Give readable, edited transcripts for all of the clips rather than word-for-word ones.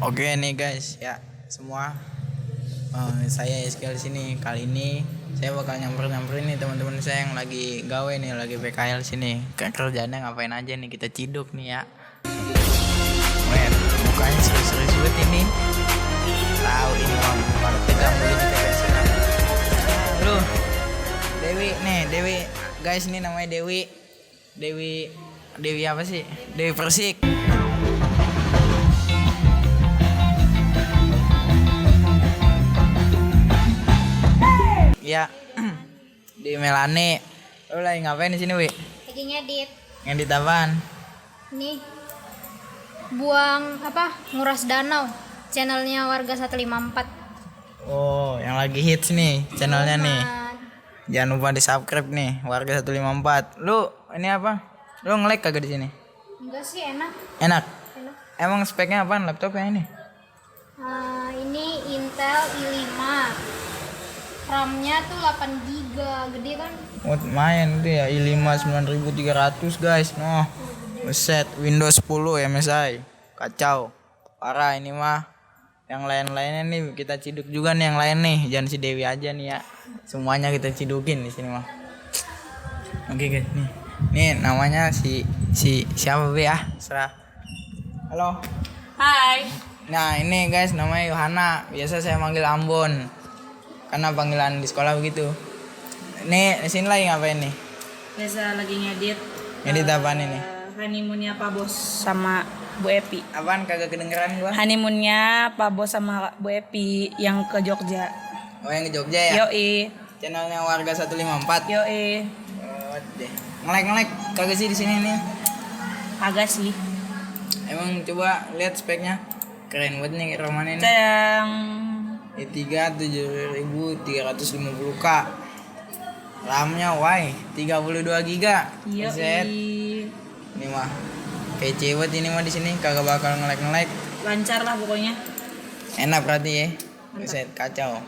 Oke nih guys, ya semua, saya Iskil sini. Kali ini saya bakal nyamperin nih teman-teman saya yang lagi gawe nih, lagi PKL sini. Kerjaannya ngapain aja nih, kita ciduk nih ya. Men, mukanya serius-serius banget ini. Tahu ini mah bukan tegang begini kayak senang. Lu, Dewi nih, Dewi. Guys, ini namanya Dewi. Dewi apa sih? Dewi Persik. Ya, di Melane. Lo lagi ngapain di sini, Wi? Lagi ngedit. Ngedit apaan? Nih. Buang apa? Nguras danau. Channelnya Warga 154. Oh, yang lagi hits nih channelnya nih. Nah, Jangan lupa di-subscribe nih, Warga 154. Lu ini apa? Lu nge-lag kagak di sini? enggak sih, enak. Enak. Enak. Emang speknya apaan laptopnya ini? Ini Intel i5. RAM-nya tuh 8 GB, gede kan? Oh, lumayan itu ya, i5 9300 guys. Noh. Buset, Windows 10 MSI. Kacau. Parah ini mah. Yang lain-lainnya nih kita ciduk juga nih, yang lain nih. Jangan si Dewi aja nih ya. Semuanya kita cidukin di sini mah. Oke guys, nih. Nih namanya si siapa Be ya? Serah. Halo. Hai. Nah, ini guys namanya Yohana. Biasa saya manggil Ambon. Karena panggilan di sekolah begitu. Nih, di sini lagi ngapain nih? Biasa lagi ngedit. Ngedit apaan ini? Honeymoonnya Pak Bos sama Bu Epi. Apaan kagak kedengeran gua? Honeymoonnya Pak Bos sama Bu Epi yang ke Jogja. Oh, yang ke Jogja ya? Yoi. Channelnya Warga 154. Yoi. Oh, deh. Ngelek kagak sih di sini nih? Agak sih. Emang coba lihat speknya. Keren banget nih romannya nih. Yang i3 7350K. RAM-nya 32 GB. Buset. yoi. Ini mah kece banget ini mah di sini, kagak bakal ngelek. Lancar lah pokoknya. Enak berarti ya. Buset, kacau.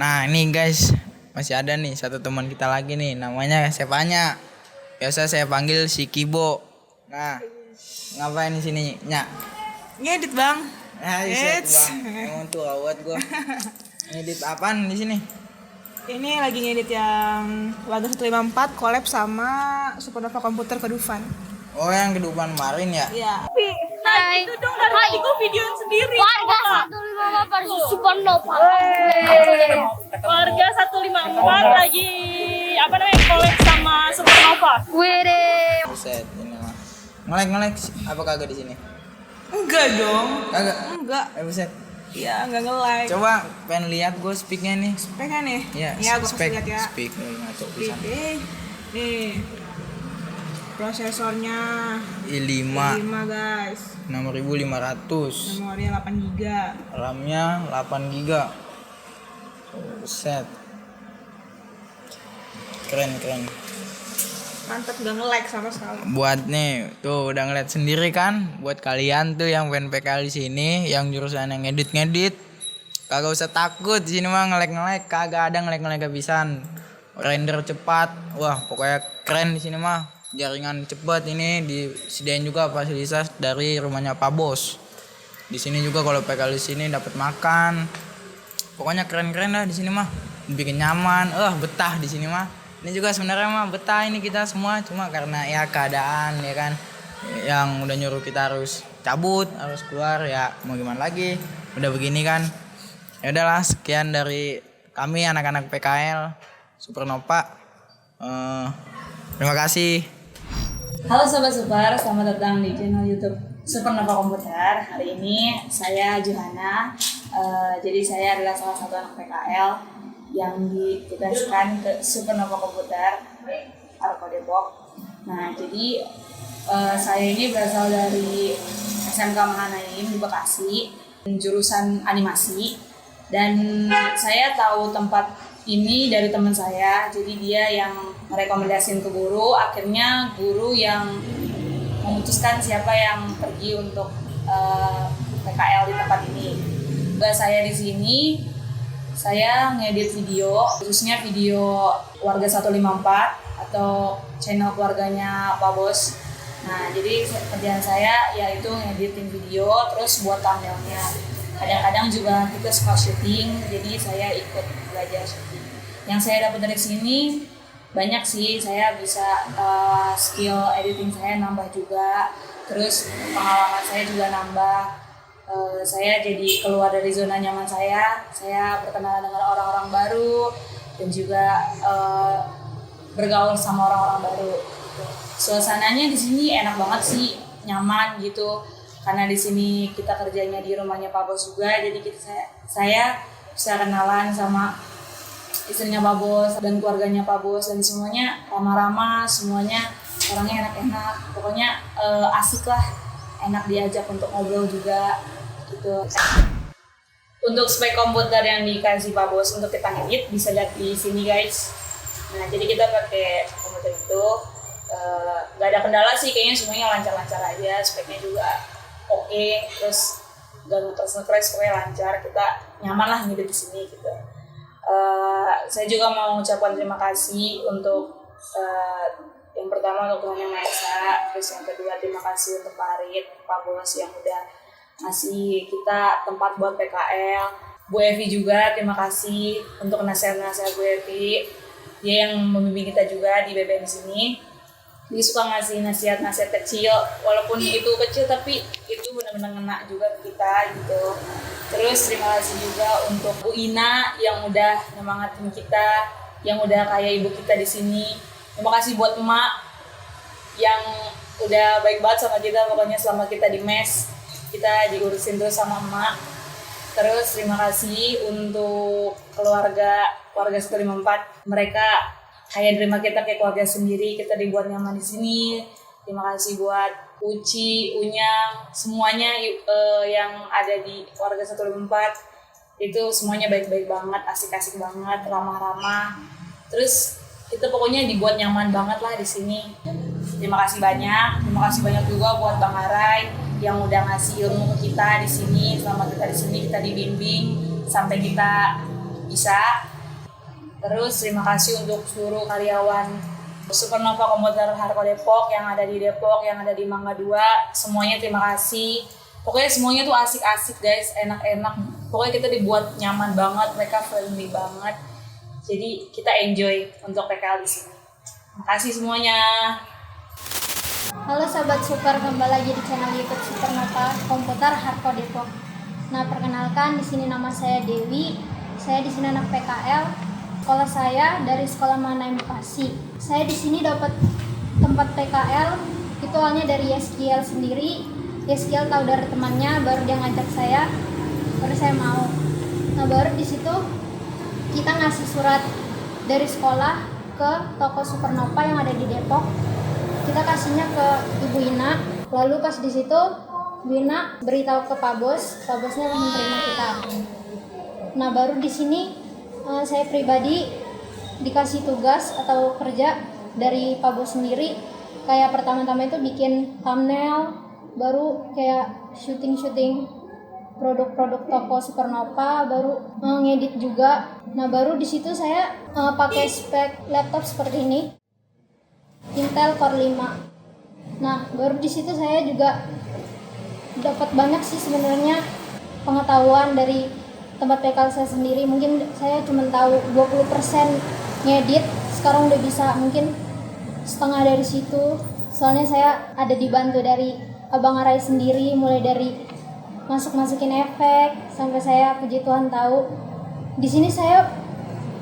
Nah, ini guys, masih ada nih satu teman kita lagi nih, namanya Sepanya. Biasa saya panggil si Kibo. Nah, ngapain di sini, Nya? Ngedit, Bang. Nah, Bang. Emang tuh awet gua. Ngedit apaan di sini? Ini lagi ngedit yang Warga 154 collab sama Supernova Komputer ke Dufan. Oh, yang kedupan kemarin ya? Iya. Nah, itu dong dari tadi gue videoin sendiri. Warga 154 versus Supernova. Warga 154 lagi apa namanya? Collab sama Supernova. Wede. Buset, ini mah. Ngelek apa kagak di sini? Enggak dong. Kagak. Enggak. Buset. Iya, enggak nge-like. Coba pengen lihat gue speaknya nih. Speknya nih. Ya, Iya, gua kasih lihat ya. Speak ngaco pisan. Nih. Prosesornya i5 5 guys. 6500. Memorinya 8 GB. RAM-nya 8 GB. Buset. Keren. Mantap, enggak nge-like sama sekali. Buat nih, tuh udah ngeliat sendiri kan? Buat kalian tuh yang pengen PKL di sini, yang jurusan yang ngedit, kagak usah takut di sini mah ngelek, kagak ada ngelek habisan. Render cepat. Wah, pokoknya keren di sini mah. Jaringan cepat ini disediain juga fasilitas dari rumahnya Pak Bos. Di sini juga kalau PKL di sini dapat makan. Pokoknya keren lah di sini mah. Bikin nyaman, betah di sini mah. Ini juga sebenarnya mah betah ini kita semua, cuma karena ya keadaan ya kan yang udah nyuruh kita harus cabut, harus keluar, ya mau gimana lagi. Udah begini kan. Ya udahlah, sekian dari kami anak-anak PKL Supernova. Terima kasih. Halo Sobat Super, selamat datang di channel YouTube Supernova Komputer. Hari ini saya Johana, jadi saya adalah salah satu anak PKL yang ditugaskan ke Supernova Komputer Arko Depok. Nah, jadi saya ini berasal dari SMK Mahanaim di Bekasi, jurusan animasi, dan saya tahu tempat ini dari teman saya. Jadi dia yang merekomendasiin ke guru, akhirnya guru yang memutuskan siapa yang pergi untuk PKL di tempat ini. Tugas saya di sini, saya ngedit video, khususnya video Warga 154 atau channel keluarganya Pak Bos. Nah, jadi kerjaan saya yaitu ngediting video, terus buat thumbnailnya. Kadang-kadang juga kita suka syuting, jadi saya ikut belajar syuting. Yang saya dapat dari sini banyak sih, saya bisa skill editing saya nambah juga, terus pengalaman saya juga nambah. Saya jadi keluar dari zona nyaman saya berkenalan dengan orang-orang baru, dan juga bergaul sama orang-orang baru. Suasananya di sini enak banget sih, nyaman gitu. Karena di sini kita kerjanya di rumahnya Pak Bos juga, jadi saya bisa kenalan sama istrinya Pak Bos dan keluarganya Pak Bos, dan semuanya ramah-ramah, semuanya orangnya enak-enak. Pokoknya asik lah, enak diajak untuk ngobrol juga gitu. Untuk spek komputer yang dikasih Pak Bos untuk kita ngedit bisa lihat di sini guys. Nah, jadi kita pakai komputer itu gak ada kendala sih, kayaknya semuanya lancar-lancar aja, speknya juga oke, terus gak ngetres pokoknya lancar, kita nyaman lah ngedit di sini gitu. Saya juga mau mengucapkan terima kasih untuk yang pertama untuk Tuhan Yang Maha Esa, terus yang kedua terima kasih untuk Pak Arit, Pak Bos yang udah ngasih kita tempat buat PKL. Bu Evi juga terima kasih untuk nasihat-nasihat Bu Evi, dia yang membimbing kita juga di BBM sini. Dia suka ngasih nasihat-nasihat kecil, walaupun itu kecil tapi itu benar-benar ngena juga ke kita gitu. Terus terima kasih juga untuk Bu Ina yang udah nyemangatin kita, yang udah kayak ibu kita di sini. Terima kasih buat emak yang udah baik banget sama kita, pokoknya selama kita di mes kita diurusin terus sama emak. Terus terima kasih untuk keluarga 154, mereka kayak terima kita kayak keluarga sendiri, kita dibuat nyaman di sini. Terima kasih buat Uci, Unyang, semuanya yang ada di keluarga 154 itu semuanya baik-baik banget, asik-asik banget, ramah-ramah. Terus kita pokoknya dibuat nyaman banget lah di sini. Terima kasih banyak juga buat Bang Arai yang udah ngasih ilmu ke kita di sini. Selama kita di sini kita dibimbing sampai kita bisa. Terus terima kasih untuk seluruh karyawan Supernova Komputer Harko Depok yang ada di Depok, yang ada di Mangga 2, semuanya terima kasih. Pokoknya semuanya tuh asik-asik guys, enak-enak. Pokoknya kita dibuat nyaman banget, mereka friendly banget. Jadi kita enjoy untuk PKL di sini. Makasih semuanya. Halo sahabat super, kembali lagi di channel YouTube Supernova Komputer Harko Depok. Nah, perkenalkan di sini nama saya Dewi. Saya di sini anak PKL. Sekolah saya dari Sekolah Manaim Bekasi. Saya di sini dapat tempat PKL itu awalnya dari Yeskiel sendiri. Yeskiel tahu dari temannya, baru dia ngajak saya, baru saya mau. Nah, baru di situ kita ngasih surat dari sekolah ke toko Supernova yang ada di Depok. Kita kasihnya ke Ibu Ina, lalu pas di situ Ibu Ina beritahu ke Pak Bosnya menerima kita. Nah, baru di sini saya pribadi dikasih tugas atau kerja dari Pak Bos sendiri. Kayak pertama-tama itu bikin thumbnail, baru kayak syuting produk-produk toko Supernova, baru ngedit juga. Nah, baru di situ saya pakai spek laptop seperti ini, Intel Core 5. Nah, baru di situ saya juga dapat banyak sih sebenarnya pengetahuan dari tempat PKL saya sendiri. Mungkin saya cuma tahu 20% ngedit, sekarang udah bisa mungkin setengah dari situ. Soalnya saya ada dibantu dari Abang Arai sendiri, mulai dari masukin efek sampai saya puji Tuhan tahu. Di sini saya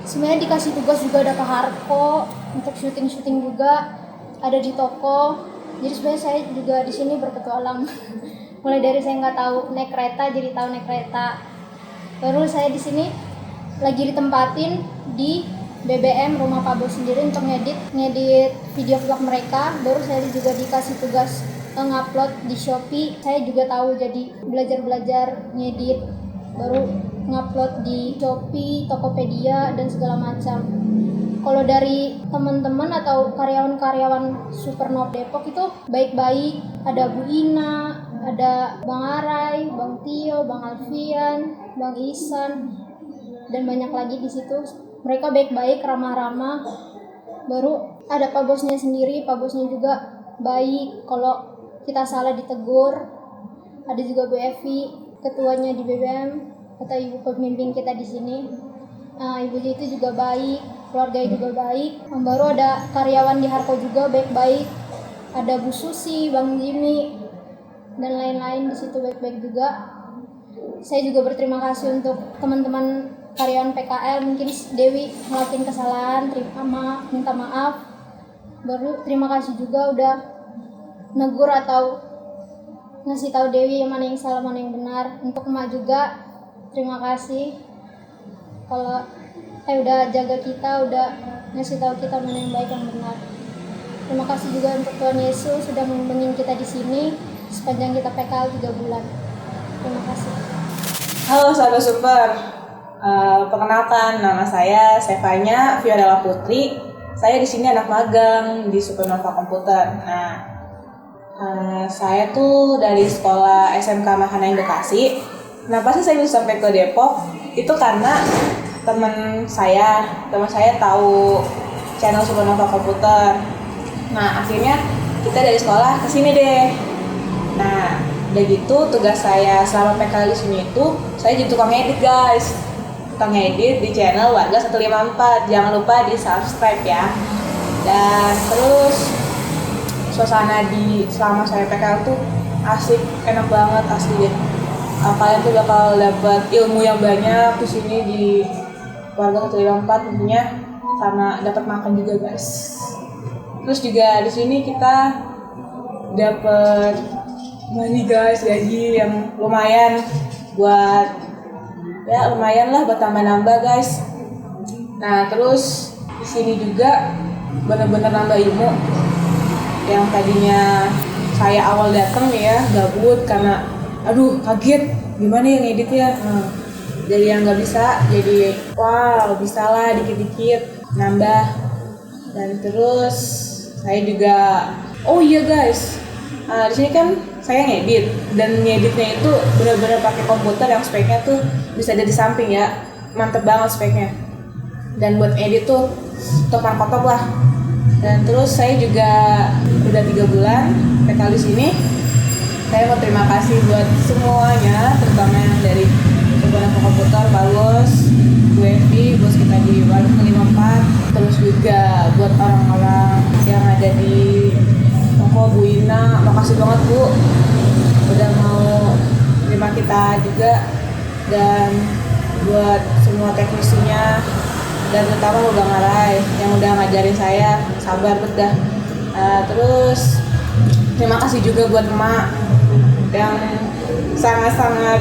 sebenarnya dikasih tugas juga ada ke Harko untuk syuting juga, ada di toko. Jadi sebenarnya saya juga di sini berpetualang. Mulai dari saya nggak tahu naik kereta jadi tahu naik kereta. Baru saya di sini lagi ditempatin di BBM rumah Pak Bos sendiri untuk ngedit video vlog mereka. Baru saya juga dikasih tugas ngupload di Shopee. Saya juga tahu, jadi belajar ngedit, baru ngupload di Shopee, Tokopedia dan segala macam. Kalau dari teman-teman atau karyawan-karyawan Supernova Depok itu baik-baik. Ada Bu Ina, ada Bang Arai, Bang Tio, Bang Alfian, Bang Isan, dan banyak lagi di situ. Mereka baik-baik, ramah-ramah. Baru ada Pak Bosnya sendiri, Pak Bosnya juga baik, kalau kita salah ditegur. Ada juga Bu Evi, ketuanya di BBM atau ibu pemimpin kita di sini. Ibu itu juga baik, keluarga juga baik. Yang baru ada karyawan di Harko juga baik-baik. Ada Bu Susi, Bang Jimmy, dan lain-lain di situ baik-baik juga. Saya juga berterima kasih untuk teman-teman karyawan PKL. Mungkin Dewi ngelakuin kesalahan, minta maaf. Baru terima kasih juga udah negur atau ngasih tahu Dewi mana yang salah mana yang benar. Untuk emak juga terima kasih kalau udah jaga kita, udah ngasih tahu kita mana yang baik yang benar. Terima kasih juga untuk Tuhan Yesus sudah membimbing kita di sini sepanjang kita PKL 3 bulan. Terima kasih. Halo sahabat super, perkenalkan nama saya Sevanya Fiorella Putri. Saya di sini anak magang di Supernova Komputer. Nah, saya tuh dari sekolah SMK Mahanaim Bekasi. Kenapa sih saya bisa sampai ke Depok? Itu karena teman saya tahu channel Supernova Komputer. Nah, akhirnya kita dari sekolah ke sini deh. Nah, udah gitu tugas saya selama PKL di sini itu saya jadi tukang edit, guys. Tukang edit di channel Warga 154. Jangan lupa di-subscribe ya. Dan terus suasana di selama saya PKL tuh asik, enak banget asli deh. Kalian tuh bakal dapat ilmu yang banyak di sini di Warga 154 tentunya, sama dapat makan juga, guys. Terus juga di sini kita dapat money, guys, gaji yang lumayan buat lumayan lah buat tambah-nambah, guys. Nah, terus di sini juga bener-bener nambah ilmu. Yang tadinya saya awal datang ya gabut karena kaget gimana yang edit ya. Dari yang nggak bisa jadi wow, bisa lah dikit-dikit nambah. Dan terus saya juga guys, di sini kan saya ngedit, dan ngeditnya itu benar-benar pakai komputer yang speknya tuh bisa ada di samping ya, mantep banget speknya. Dan buat edit tuh top lah. Dan terus saya juga udah 3 bulan PKL di sini. Saya mau terima kasih buat semuanya, terutama yang dari Supernova Komputer, Pak Bos, Bu Evi, bos kita di Warga 54. Terus juga buat orang-orang yang ada di toko, Bu Ina, makasih banget Bu udah mau terima kita juga. Dan buat semua teknisinya, dan terutama Bu Bang Arai yang udah ngajarin saya, sabar bedah. Terus terima kasih juga buat emak yang sangat-sangat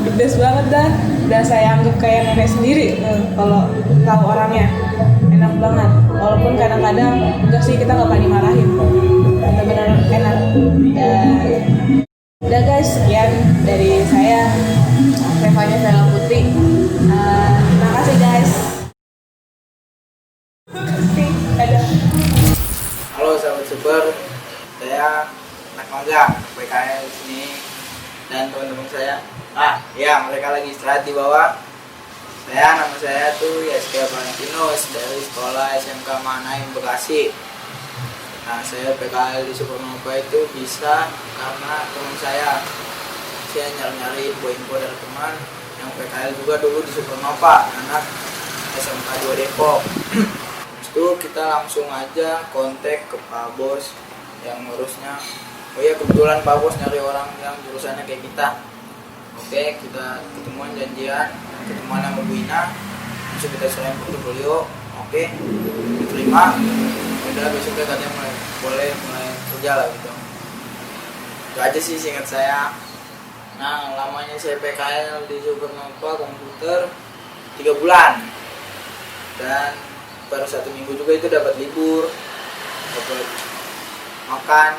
the best banget dah. Dan saya anggap kayak nenek sendiri kalau tahu orangnya, enak banget. Walaupun kadang-kadang enggak sih, kita nggak pernah dimarahin, benar-benar enak. Dan udah guys, sekian dari saya, Sevanya Fiorella Putri. Terima kasih guys. Halo sahabat super, saya anak magang PKL di sini dan teman-teman saya. Mereka lagi istirahat di bawah. Nama saya tuh Yeskia Valentinus dari sekolah SMK Mahanaim Bekasi. Nah, saya PKL di Supernova itu bisa karena teman saya nyari info dari teman yang PKL juga dulu di Supernova, anak SMK 2 Depok. Itu kita langsung aja kontak ke Pak Bos yang ngurusnya. Kebetulan Pak Bos nyari orang yang jurusannya kayak kita. Oke, kita ketemuan janjian, ketemuan sama Bu Ina, langsung kita serahin portfolio. Oke, diterima. Udah besoknya katanya mulai kerja lah gitu. Itu aja sih singkat saya. Nah, lamanya saya PKL di Supernova Komputer 3 bulan. Dan baru 1 minggu juga itu dapat libur, dapat makan,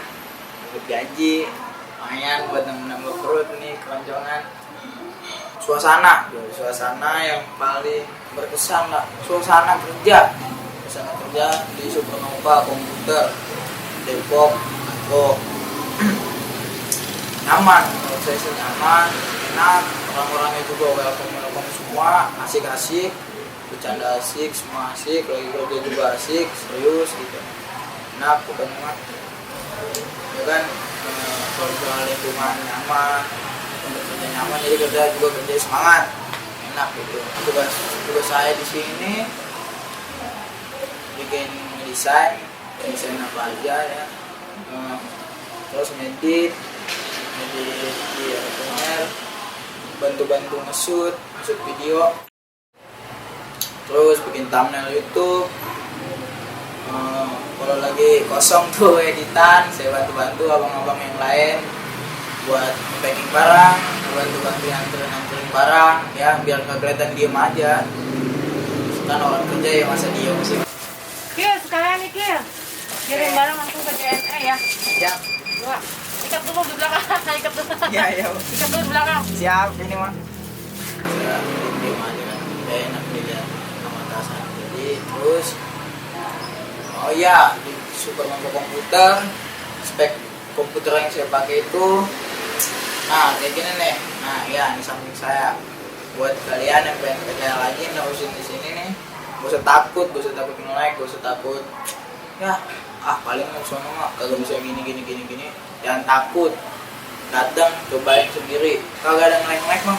dapat gaji, lumayan buat nambah perut nih, keroncongan. Suasana yang paling berkesan lah, suasana kerja di Supernova Komputer Depok. Nyaman, menurut saya sih nyaman, enak, orang-orangnya juga welcome semua, asik-asik, bercanda asik, semua asik, lagi kerja juga asik, serius gitu. Enak pokoknya mah. ya kan. Kalau misalnya lingkungan nyaman, untuk kerja nyaman, jadi kerja juga kerja semangat, enak gitu. Tugas saya di sini bikin desain apa aja ya. Terus ngedit di Premiere, bantu nge-shoot video, terus bikin thumbnail YouTube. Kalau lagi kosong tuh editan, saya bantu abang-abang yang lain buat packing barang, bantu anterin barang ya, biar nggak kelihatan diem aja. Kan orang kerja ya masa diem sih. Kil, sekalian nih Kil, kirim barang langsung ke JNE ya. Siap. Dua, ikat dulu di belakang, ikat dulu. Ya. Ikat dulu di belakang. Siap ini mah. Saya diem aja kan, udah enak dilihat sama atasan. Jadi terus, oh iya, di Supernova komputer, spek komputer yang saya pakai itu, nah kayak gini nih. Nah ya, di samping saya. Buat kalian yang pengen kerja lagi nerusin di sini nih, gak usah takut nge-like, gak usah takut. Ya, paling mau sono mah kagak bisa gini. Jangan takut. Datang cobain sendiri. Kagak ada nge-like mah,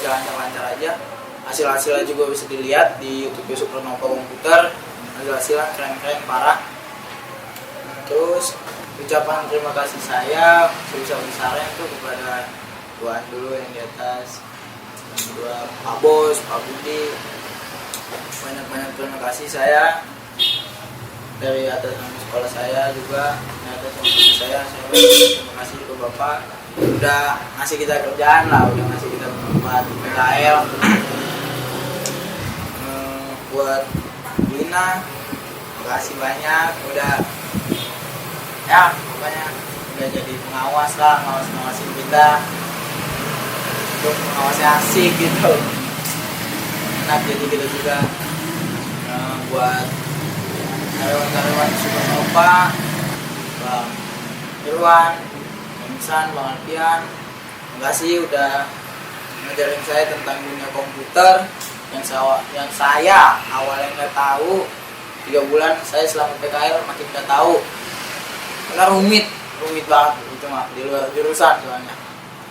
saya lancar aja. Hasilnya juga bisa dilihat di YouTube Supernova komputer. Hasilnya keren parah. Terus ucapan terima kasih saya sebesar-besarnya tuh kepada Tuhan dulu yang di atas, kedua Pak Bos, Pak Budi, banyak terima kasih saya dari atas nama sekolah saya juga, dari atas nama saya terima kasih ke Bapak udah ngasih kita kerjaan lah, udah ngasih kita tempat PKL. Buat Lina, makasih banyak udah ya pokoknya udah jadi pengawas lah, ngawasin kita. Untuk mengawasi asik gitu, enak. Jadi kita juga buat karyawan Supernova, Bang Irwan, Bang San, Bang Alfian, makasih udah ngajarin saya tentang dunia komputer yang saya awalnya nggak tahu. 3 bulan saya selama PKL makin nggak tahu, karena rumit banget itu mah di luar jurusan soalnya.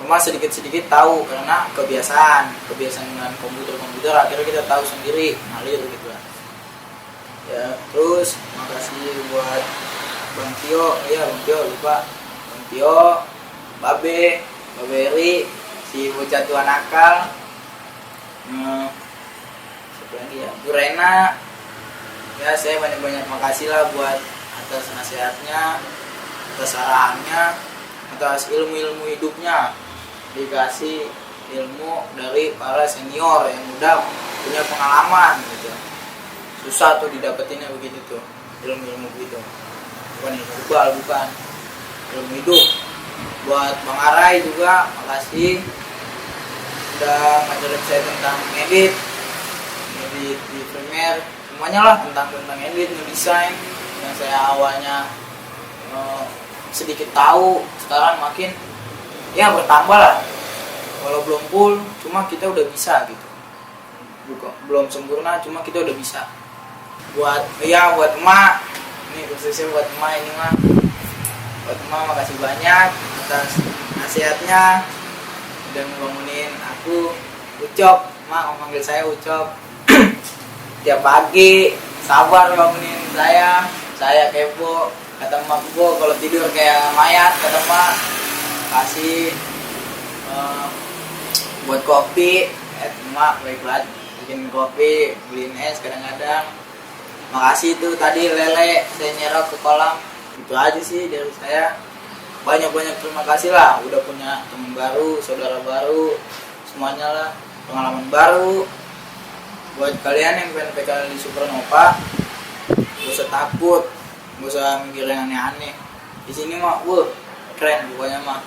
Cuma sedikit tahu karena kebiasaan dengan komputer akhirnya kita tahu sendiri, ngalir gitu lah. Ya, terus makasih buat Bang Tio, lupa Bang Tio, Babe Eri, si bocah tua nakal, siapa lagi ya, Bu Rena. Ya, saya banyak makasih lah buat atas nasihatnya, atas arahannya, atas ilmu hidupnya. Dikasih ilmu dari para senior yang udah punya pengalaman gitu. Susah tuh didapetinnya begitu tuh, ilmu begitu. Bukan ilmu hidup. Buat Bang Arai juga makasih udah ngajarin saya tentang edit di Premiere, semuanya lah tentang edit, ngedesain yang saya awalnya sedikit tahu, sekarang makin ya bertambah lah. Kalau belum full, cuma kita udah bisa gitu. Belum sempurna, cuma kita udah bisa. Buat emak, ini khususnya buat emak ini mah. Buat emak makasih banyak atas nasihatnya, udah ngebangunin aku. Ucop, emak memanggil saya Ucop. Tiap pagi sabar bangunin saya kepo. Kata emak gua kalau tidur kayak mayat, kata emak. Kasih buat kopi, emak baik banget bikin kopi, beliin es kadang-kadang. Makasih tuh tadi lele saya nyerok ke kolam. Itu aja sih dari saya. Banyak terima kasih lah udah punya teman baru, saudara baru, semuanya lah, pengalaman baru. Buat kalian yang pengen PKL di Supernova, gak usah takut, gak usah mikir yang aneh-aneh. Di sini mah keren pokoknya mah.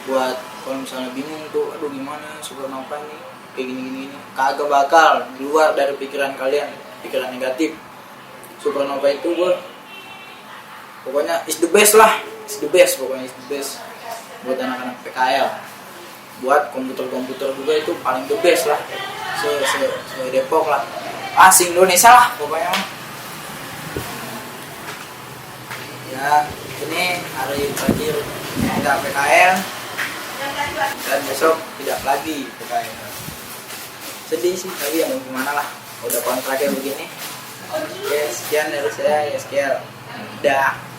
Buat kalau misalnya bingung tuh, aduh gimana Supernova nih kayak gini, kagak bakal di luar dari pikiran kalian, pikiran negatif. Supernova itu pokoknya is the best pokoknya is the best buat anak-anak PKL. Buat komputer juga itu paling the best lah, se Depok lah, Indonesia lah pokoknya mah. Ya Ini hari terakhir kita PKL dan besok tidak lagi PKL. Sedih sih, tapi ya mau gimana lah, udah kontraknya begini. Oke, sekian dari saya, ya sekian. Dah.